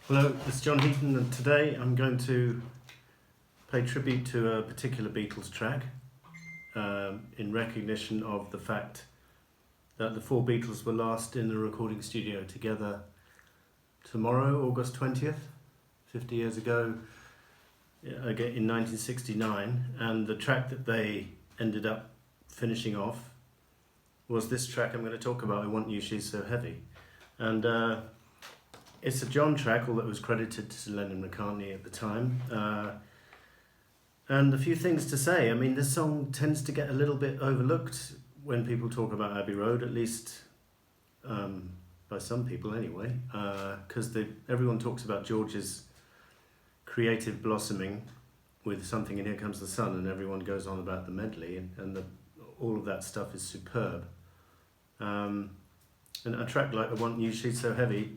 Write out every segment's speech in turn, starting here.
Hello, it's John Heaton, and today I'm going to pay tribute to a particular Beatles track in recognition of the fact that the four Beatles were last in the recording studio together tomorrow, August 20th, 50 years ago, again in 1969, and the track that they ended up finishing off was this track I'm going to talk about, I Want You, She's So Heavy. And it's a John track, although it was credited to Lennon and McCartney at the time. And a few things to say. I mean, this song tends to get a little bit overlooked when people talk about Abbey Road, at least by some people anyway, because everyone talks about George's creative blossoming with Something in Here Comes the Sun, and everyone goes on about the medley, and all of that stuff is superb. And a track like I Want You, She's So Heavy,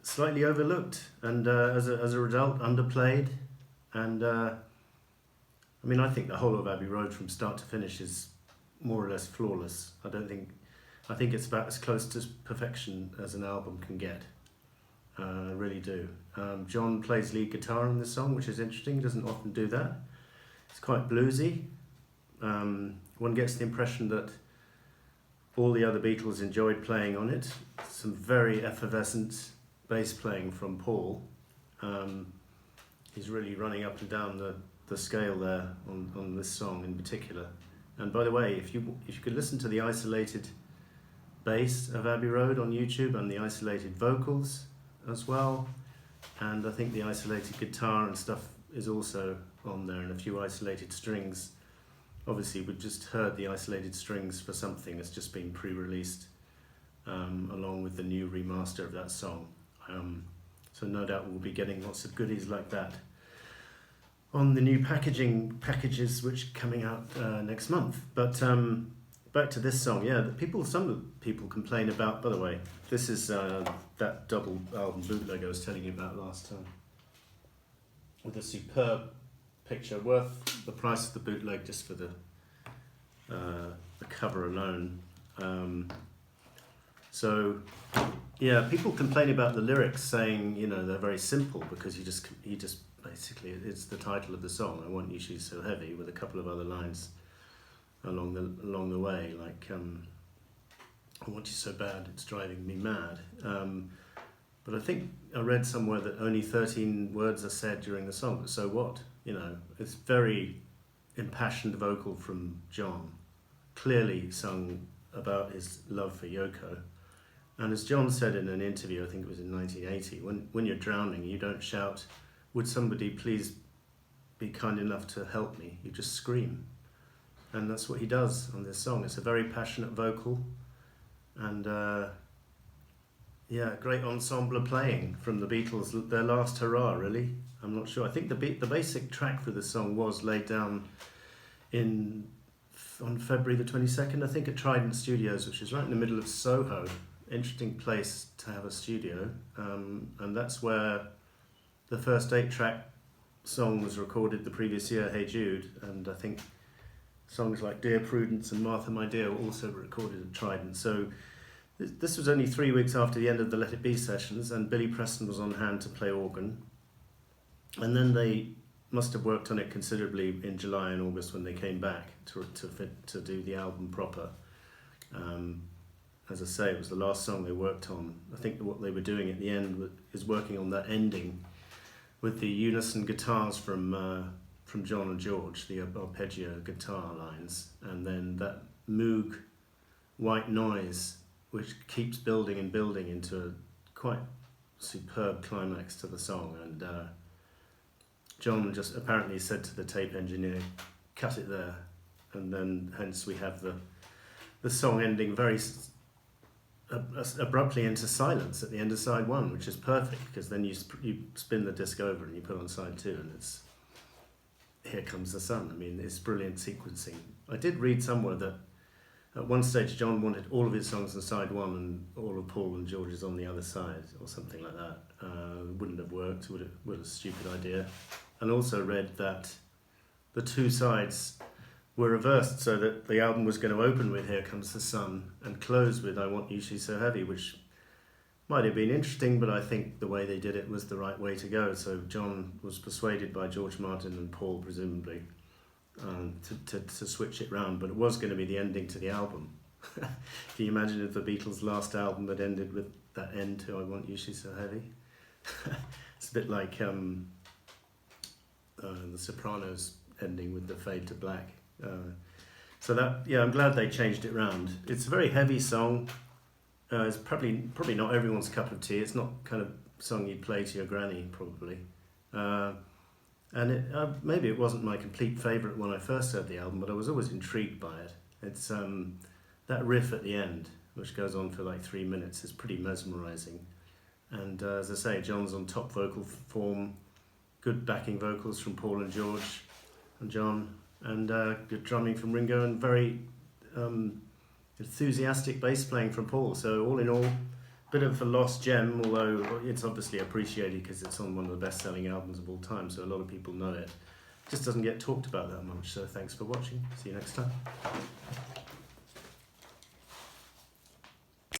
slightly overlooked, and as a result, underplayed. And I mean, I think the whole of Abbey Road from start to finish is more or less flawless. I think it's about as close to perfection as an album can get. I really do. John plays lead guitar in this song, which is interesting. He doesn't often do that. It's quite bluesy. One gets the impression that all the other Beatles enjoyed playing on it. Some very effervescent bass playing from Paul. He's really running up and down the scale there on this song in particular. And by the way, if you could listen to the isolated bass of Abbey Road on YouTube and the isolated vocals as well, and I think the isolated guitar and stuff is also on there, and a few isolated strings. Obviously, we've just heard the isolated strings for Something that's just been pre-released along with the new remaster of that song. So no doubt we'll be getting lots of goodies like that on the new packages which are coming out next month. But back to this song, yeah, some people complain about, by the way, this is that double album bootleg I was telling you about last time, with a superb picture, worth the price of the bootleg just for the cover alone. So yeah, people complain about the lyrics, saying, you know, they're very simple because he just basically, it's the title of the song, I Want You, She's So Heavy, with a couple of other lines along the way, like I want you so bad it's driving me mad. But I think I read somewhere that only 13 words are said during the song, but so what? You know, it's very impassioned vocal from John, clearly sung about his love for Yoko. And as John said in an interview, I think it was in 1980, when you're drowning, you don't shout, would somebody please be kind enough to help me? You just scream. And that's what he does on this song. It's a very passionate vocal, and yeah, great ensemble playing from the Beatles, their last hurrah, really. I'm not sure. I think the basic track for the song was laid down on February the 22nd, I think, at Trident Studios, which is right in the middle of Soho. Interesting place to have a studio, and that's where the first 8-track song was recorded the previous year, Hey Jude, and I think songs like Dear Prudence and Martha My Dear were also recorded at Trident. So this was only 3 weeks after the end of the Let It Be sessions, and Billy Preston was on hand to play organ. And then they must have worked on it considerably in July and August when they came back to do the album proper. As I say, it was the last song they worked on. I think what they were doing at the end is working on that ending with the unison guitars from John and George, the arpeggio guitar lines, and then that Moog white noise, which keeps building and building into a quite superb climax to the song. And John just apparently said to the tape engineer, cut it there, and then hence we have the song ending very abruptly into silence at the end of side 1, which is perfect, because then you spin the disc over and you put on side 2, and it's Here Comes the Sun. I mean, it's brilliant sequencing. I did read somewhere that at one stage John wanted all of his songs on side 1 and all of Paul and George's on the other side, or something like that. Wouldn't have worked, would a stupid idea. And also read that the two sides were reversed, so that the album was going to open with Here Comes the Sun and close with I Want You, She's So Heavy, which might have been interesting, but I think the way they did it was the right way to go. So John was persuaded by George Martin and Paul, presumably, to switch it round, but it was going to be the ending to the album. Can you imagine if the Beatles' last album had ended with that end to I Want You, She's So Heavy? It's a bit like the Sopranos ending with the fade to black. So that, yeah, I'm glad they changed it round. It's a very heavy song. It's probably not everyone's cup of tea. It's not kind of song you'd play to your granny, probably. And maybe it wasn't my complete favourite when I first heard the album, but I was always intrigued by it. It's that riff at the end, which goes on for like 3 minutes, is pretty mesmerising. And as I say, John's on top vocal form, good backing vocals from Paul and George and John, and good drumming from Ringo, and very enthusiastic bass playing from Paul. So all in all, a bit of a lost gem, although it's obviously appreciated because it's on one of the best-selling albums of all time, so a lot of people know it. Just doesn't get talked about that much, so thanks for watching. See you next time.